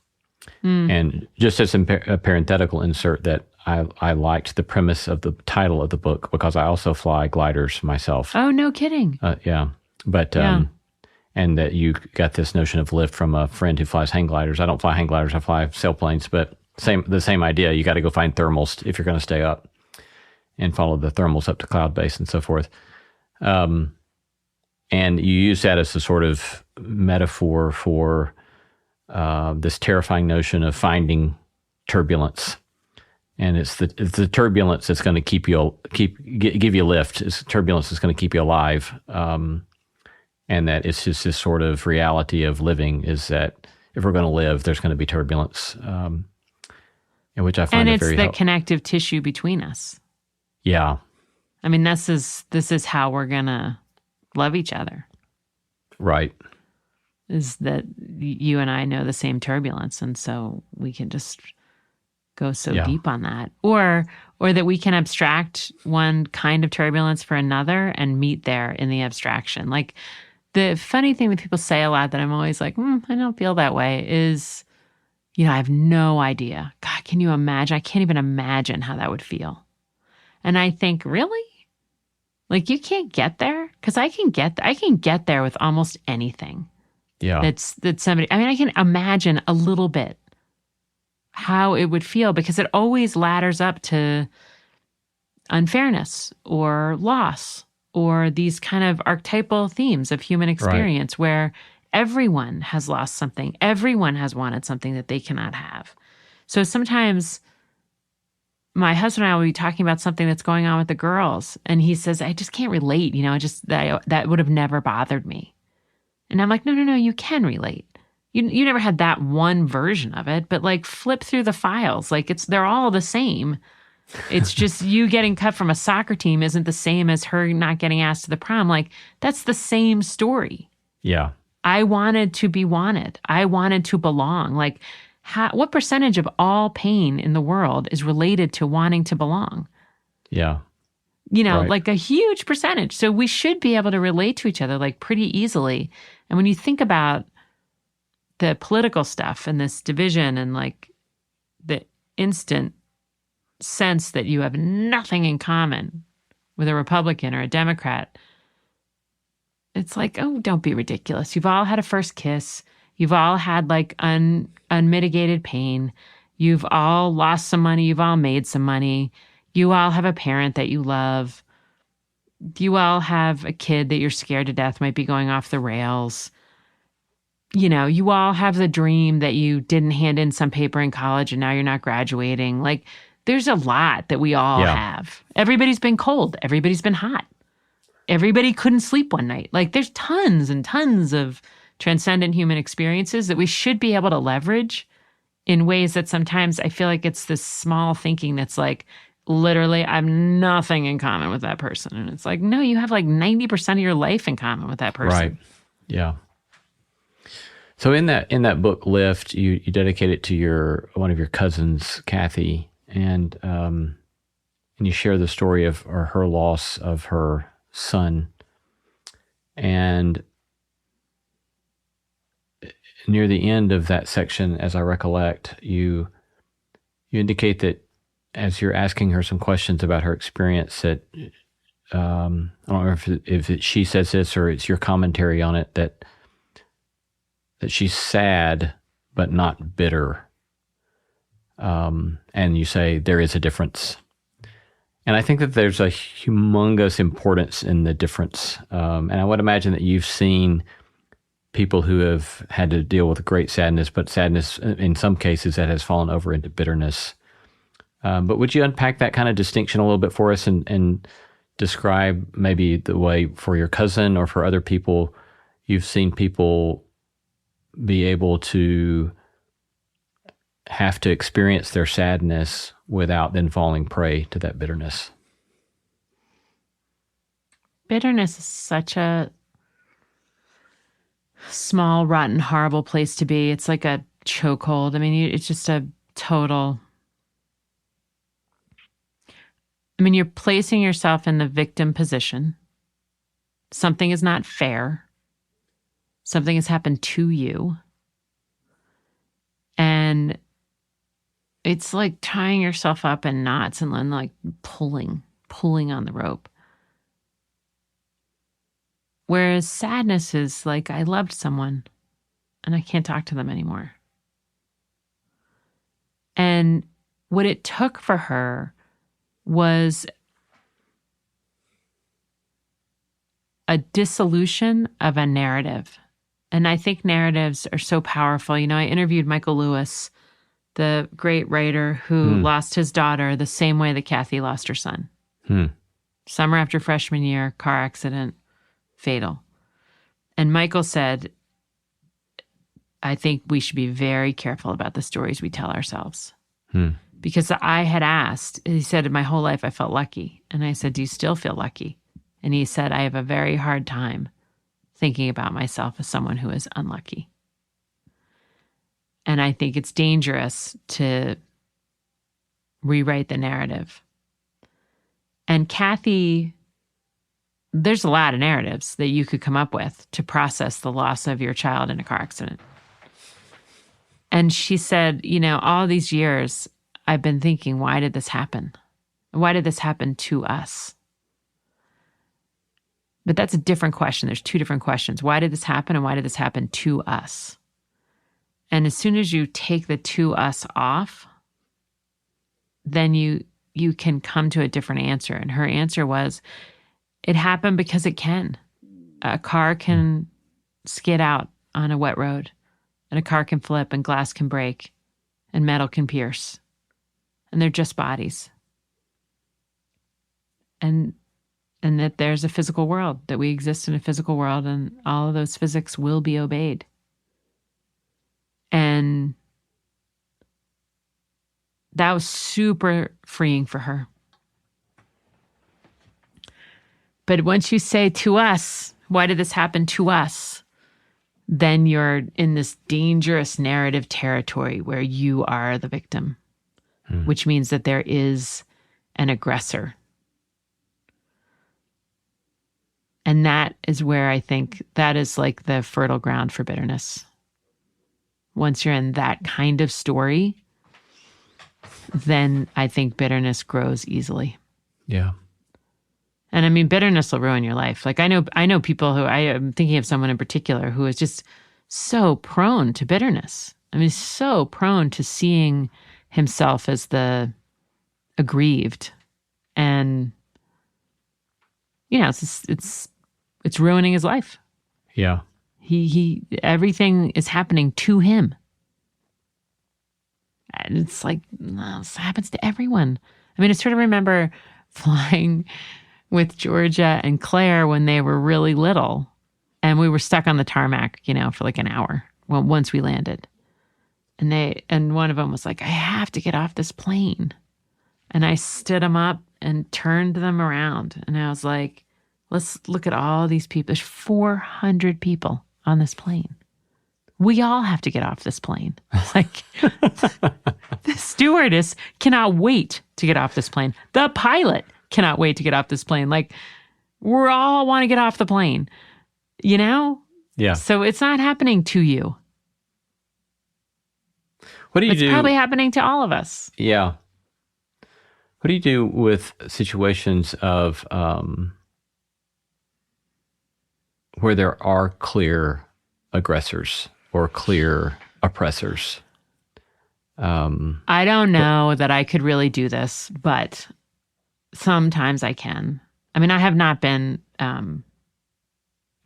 and just as a parenthetical insert that I liked the premise of the title of the book because I also fly gliders myself. Oh, no kidding. Yeah, but and that you got this notion of lift from a friend who flies hang gliders. I don't fly hang gliders; I fly sailplanes, but the same idea. You got to go find thermals if you're going to stay up, and follow the thermals up to cloud base and so forth. And you use that as a sort of metaphor for this terrifying notion of finding turbulence. And it's the turbulence that's going to give you a lift. It's turbulence that's going to keep you alive. And that it's just this sort of reality of living is that if we're going to live, there's going to be turbulence, which I find and very it's the connective tissue between us. Yeah. I mean, this is how we're going to love each other. Right. Is that you and I know the same turbulence, and so we can just go so deep on that. Or that we can abstract one kind of turbulence for another and meet there in the abstraction. Like, the funny thing that people say a lot that I'm always like, I don't feel that way is, I have no idea. God, can you imagine? I can't even imagine how that would feel. And I think, really? Like, you can't get there? Because I can get there with almost anything. Yeah. That's somebody, I mean, I can imagine a little bit how it would feel because it always ladders up to unfairness or loss or these kind of archetypal themes of human experience where everyone has lost something. Everyone has wanted something that they cannot have. So sometimes my husband and I will be talking about something that's going on with the girls, and he says, I just can't relate. That would have never bothered me. And I'm like, no, you can relate. You never had that one version of it, but like flip through the files. Like they're all the same. It's just you getting cut from a soccer team isn't the same as her not getting asked to the prom. Like, that's the same story. Yeah. I wanted to be wanted. I wanted to belong. Like, what percentage of all pain in the world is related to wanting to belong? Yeah. Like a huge percentage. So we should be able to relate to each other like pretty easily. And when you think about the political stuff and this division and like the instant sense that you have nothing in common with a Republican or a Democrat, it's like, oh, don't be ridiculous. You've all had a first kiss. You've all had like unmitigated pain. You've all lost some money. You've all made some money. You all have a parent that you love. You all have a kid that you're scared to death might be going off the rails. You all have the dream that you didn't hand in some paper in college and now you're not graduating. Like, there's a lot that we all have. Everybody's been cold. Everybody's been hot. Everybody couldn't sleep one night. Like, there's tons and tons of transcendent human experiences that we should be able to leverage in ways that sometimes I feel like it's this small thinking that's like, literally, I have nothing in common with that person. And it's like, no, you have like 90% of your life in common with that person. Right. Yeah. So in that book, Lift, you dedicate it to one of your cousins, Kathy, and you share the story of her loss of her son. And near the end of that section, as I recollect, you indicate that as you're asking her some questions about her experience, that I don't know if she says this or it's your commentary on it, that she's sad but not bitter. And you say there is a difference. And I think that there's a humongous importance in the difference. And I would imagine that you've seen people who have had to deal with great sadness, but sadness in some cases that has fallen over into bitterness. But would you unpack that kind of distinction a little bit for us and describe maybe the way for your cousin or for other people you've seen people be able to have to experience their sadness without then falling prey to that bitterness? Bitterness is such a small, rotten, horrible place to be. It's like a chokehold. I mean, it's just a total... I mean, you're placing yourself in the victim position. Something is not fair. Something has happened to you. And it's like tying yourself up in knots and then like pulling on the rope. Whereas sadness is like, I loved someone and I can't talk to them anymore. And what it took for her was a dissolution of a narrative. And I think narratives are so powerful. You know, I interviewed Michael Lewis, the great writer who lost his daughter the same way that Kathy lost her son. Summer after freshman year, car accident, fatal. And Michael said, I think we should be very careful about the stories we tell ourselves. Because I had asked, he said, my whole life I felt lucky. And I said, do you still feel lucky? And he said, I have a very hard time thinking about myself as someone who is unlucky. And I think it's dangerous to rewrite the narrative. And Kathy, there's a lot of narratives that you could come up with to process the loss of your child in a car accident. And she said, you know, all these years I've been thinking, why did this happen? Why did this happen to us? But that's a different question. There's two different questions. Why did this happen and why did this happen to us? And as soon as you take the to us off, then you can come to a different answer. And her answer was, it happened because it can. A car can skid out on a wet road, and a car can flip, and glass can break, and metal can pierce. And they're just bodies. And that there's a physical world, that we exist in a physical world, and all of those physics will be obeyed. And that was super freeing for her. But once you say to us, why did this happen to us? Then you're in this dangerous narrative territory where you are the victim, which means that there is an aggressor. And that is where I think that is like the fertile ground for bitterness. Once you're in that kind of story, then I think bitterness grows easily. Yeah. And I mean, bitterness will ruin your life. Like I know people who, I am thinking of someone in particular who is just so prone to bitterness. I mean, so prone to seeing himself as the aggrieved. And, you know, it's ruining his life. Yeah. He everything is happening to him. And it's like, no, this happens to everyone. I mean, I sort of remember flying with Georgia and Claire when they were really little. And we were stuck on the tarmac, you know, for like an hour once we landed. And one of them was like, I have to get off this plane. And I stood them up and turned them around. And I was like, let's look at all these people. There's 400 people on this plane. We all have to get off this plane. Like, the stewardess cannot wait to get off this plane. The pilot cannot wait to get off this plane. Like, we all want to get off the plane, you know? Yeah. So it's not happening to you. What do you do? It's probably happening to all of us. Yeah. What do you do with situations of where there are clear aggressors or clear oppressors? I don't know that I could really do this, but sometimes I can. I mean, I have not been,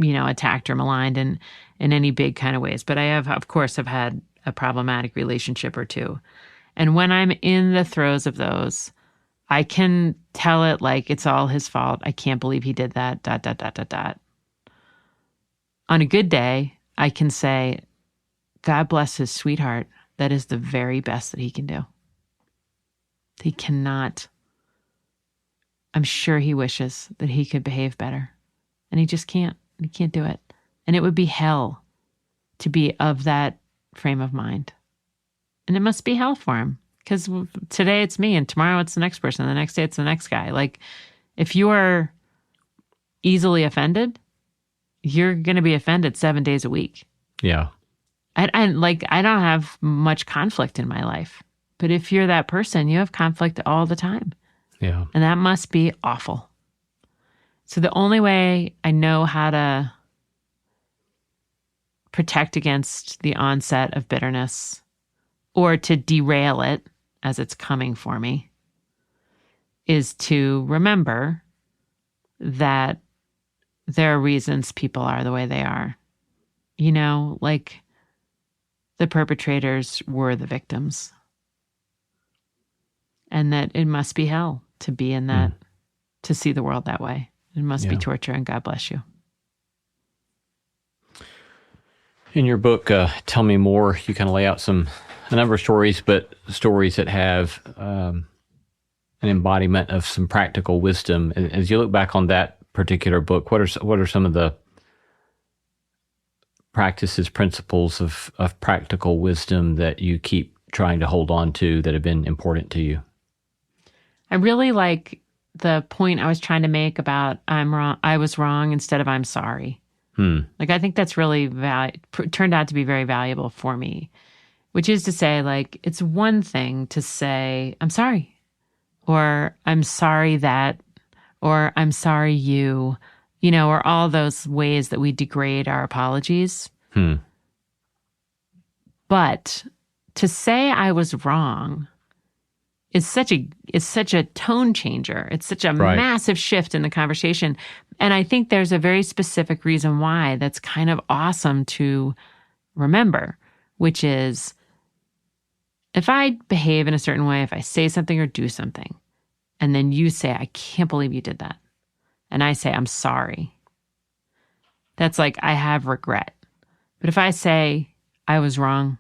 attacked or maligned in any big kind of ways, but I have, of course, have had a problematic relationship or two. And when I'm in the throes of those, I can tell it like it's all his fault. I can't believe he did that, ... On a good day, I can say, God bless his sweetheart. That is the very best that he can do. He cannot. I'm sure he wishes that he could behave better. And he just can't. He can't do it. And it would be hell to be of that frame of mind. And it must be hell for him. Because today it's me and tomorrow it's the next person. And the next day it's the next guy. Like, if you are easily offended, you're going to be offended 7 days a week. Yeah. I don't have much conflict in my life. But if you're that person, you have conflict all the time. Yeah. And that must be awful. So the only way I know how to protect against the onset of bitterness or to derail it as it's coming for me is to remember that there are reasons people are the way they are. You know, like the perpetrators were the victims. And that it must be hell to be in that, to see the world that way. It must be torture, and God bless you. In your book, Tell Me More, you kind of lay out a number of stories, but stories that have an embodiment of some practical wisdom. And as you look back on that particular book, what are some of the practices, principles of practical wisdom that you keep trying to hold on to that have been important to you? I really like the point I was trying to make about I'm wrong. I was wrong instead of I'm sorry. Like, I think that's really turned out to be very valuable for me, which is to say, like, it's one thing to say, I'm sorry, or I'm sorry that, or I'm sorry you, or all those ways that we degrade our apologies. But to say I was wrong is such a tone changer. It's such a massive shift in the conversation. And I think there's a very specific reason why that's kind of awesome to remember, which is if I behave in a certain way, if I say something or do something, and then you say, I can't believe you did that, and I say, I'm sorry, that's like I have regret. But if I say I was wrong,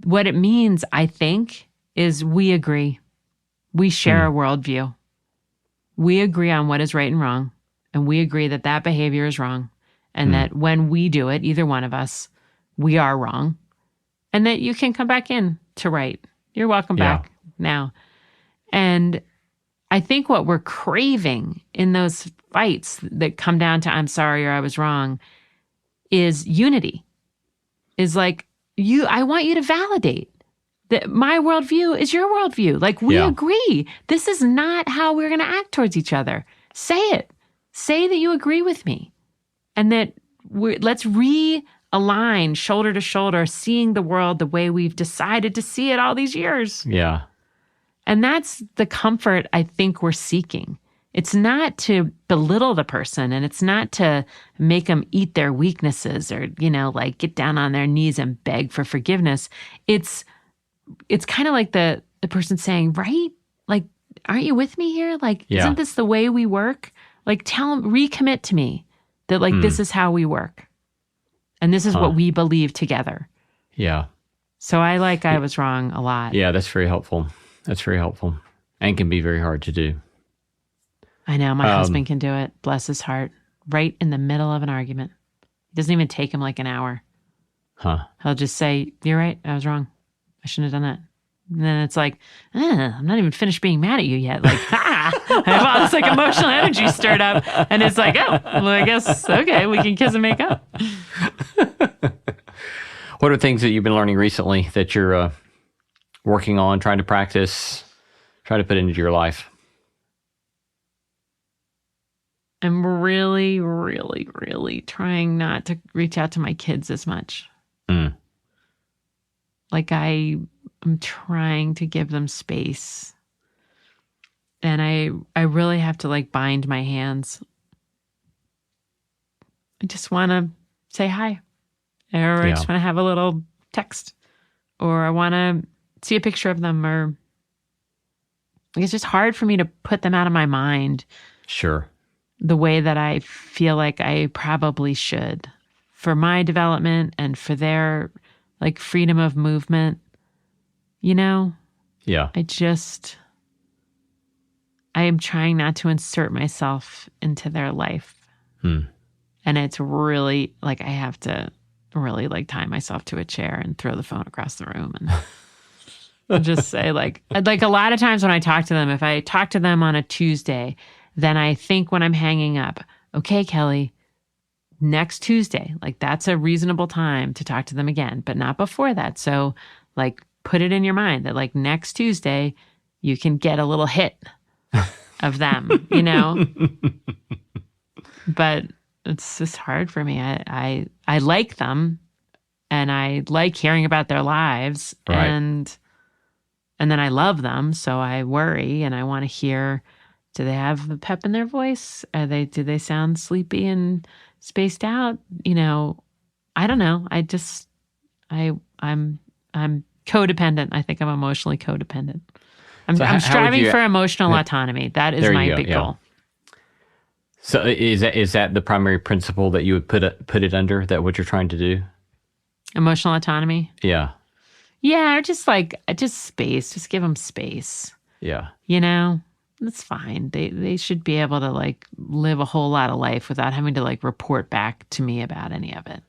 what it means, I think, is we agree. We share a worldview. We agree on what is right and wrong. And we agree that that behavior is wrong. And that when we do it, either one of us, we are wrong. And that you can come back in to right. You're welcome back now. And I think what we're craving in those fights that come down to I'm sorry or I was wrong is unity. Is like, I want you to validate that my worldview is your worldview. Like, we agree. This is not how we're going to act towards each other. Say it. Say that you agree with me. And that let's realign shoulder to shoulder, seeing the world the way we've decided to see it all these years. Yeah. And that's the comfort I think we're seeking. It's not to belittle the person, and it's not to make them eat their weaknesses or, like get down on their knees and beg for forgiveness. It's kind of like the person saying, right? Like, aren't you with me here? Like, isn't this the way we work? Like, recommit to me that like, this is how we work. And this is what we believe together. Yeah. So I was wrong a lot. Yeah, that's very helpful. That's very helpful. And can be very hard to do. I know. My husband can do it. Bless his heart. Right in the middle of an argument. It doesn't even take him like an hour. Huh. He'll just say, "You're right. I was wrong. I shouldn't have done that." And then it's like, I'm not even finished being mad at you yet. Like, I have all this like emotional energy stirred up. And it's like, oh, well, I guess, okay, we can kiss and make up. What are things that you've been learning recently that you're working on, trying to practice, trying to put into your life? I'm really, really, really trying not to reach out to my kids as much. Like I'm trying to give them space. And I really have to like bind my hands. I just want to say hi. Or I just want to have a little text. Or I want to see a picture of them. Or it's just hard for me to put them out of my mind. Sure. The way that I feel like I probably should. For my development and for their like freedom of movement. You know? Yeah. I am trying not to insert myself into their life. And it's really like I have to really like tie myself to a chair and throw the phone across the room and just say like a lot of times when I talk to them, if I talk to them on a Tuesday, then I think when I'm hanging up, okay, Kelly, next Tuesday, like that's a reasonable time to talk to them again, but not before that. So like put it in your mind that like next Tuesday, you can get a little hit of them, you know? But it's just hard for me. I like them and I like hearing about their lives and then I love them. So I worry and I want to hear, do they have the pep in their voice? Do they sound sleepy and spaced out? You know, I don't know. I'm codependent. I think I'm emotionally codependent. I'm striving for emotional autonomy. That is my big goal. So is that the primary principle that you would put it under, that what you're trying to do? Emotional autonomy? Yeah. Yeah, or just space. Just give them space. Yeah. You know, that's fine. They should be able to like live a whole lot of life without having to like report back to me about any of it.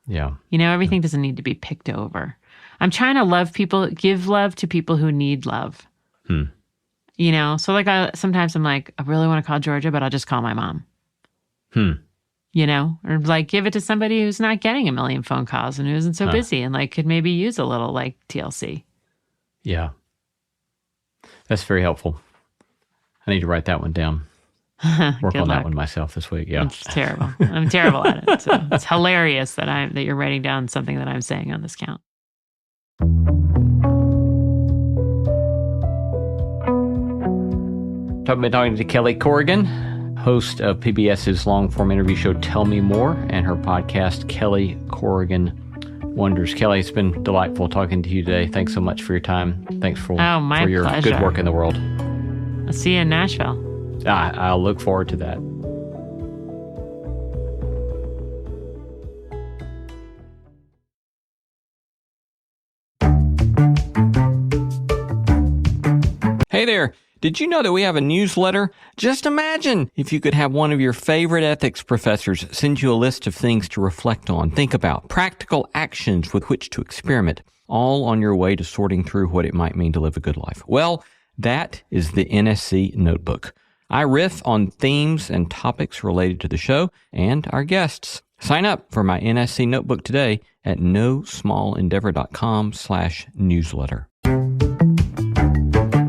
Yeah. You know, everything doesn't need to be picked over. I'm trying to love people, give love to people who need love. You know, so like sometimes I'm like, I really want to call Georgia, but I'll just call my mom. You know, or like give it to somebody who's not getting a million phone calls and who isn't so busy and like could maybe use a little like TLC. Yeah. That's very helpful. I need to write that one down. Work on that one myself this week. Yeah. It's terrible. I'm terrible at it. So it's hilarious that you're writing down something that I'm saying on this count. I've been talking to Kelly Corrigan, host of PBS's long-form interview show Tell Me More, and her podcast, Kelly Corrigan Wonders. Kelly, it's been delightful talking to you today. Thanks so much for your time. Thanks for your pleasure. Good work in the world. I'll see you in Nashville. I'll look forward to that. Hey there. Did you know that we have a newsletter? Just imagine if you could have one of your favorite ethics professors send you a list of things to reflect on, think about, practical actions with which to experiment, all on your way to sorting through what it might mean to live a good life. Well, that is the NSC Notebook. I riff on themes and topics related to the show and our guests. Sign up for my NSC Notebook today at nosmallendeavor.com/newsletter.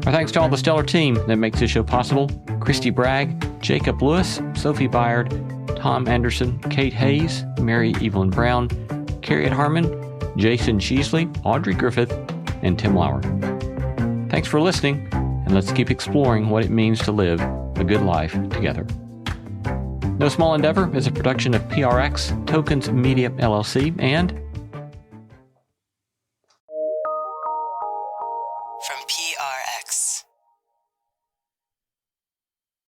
Our thanks to all the stellar team that makes this show possible. Christy Bragg, Jacob Lewis, Sophie Byard, Tom Anderson, Kate Hayes, Mary Evelyn Brown, Carriot Harmon, Jason Sheasley, Audrey Griffith, and Tim Lauer. Thanks for listening, and let's keep exploring what it means to live a good life together. No Small Endeavor is a production of PRX, Tokens Media LLC, and from PRX.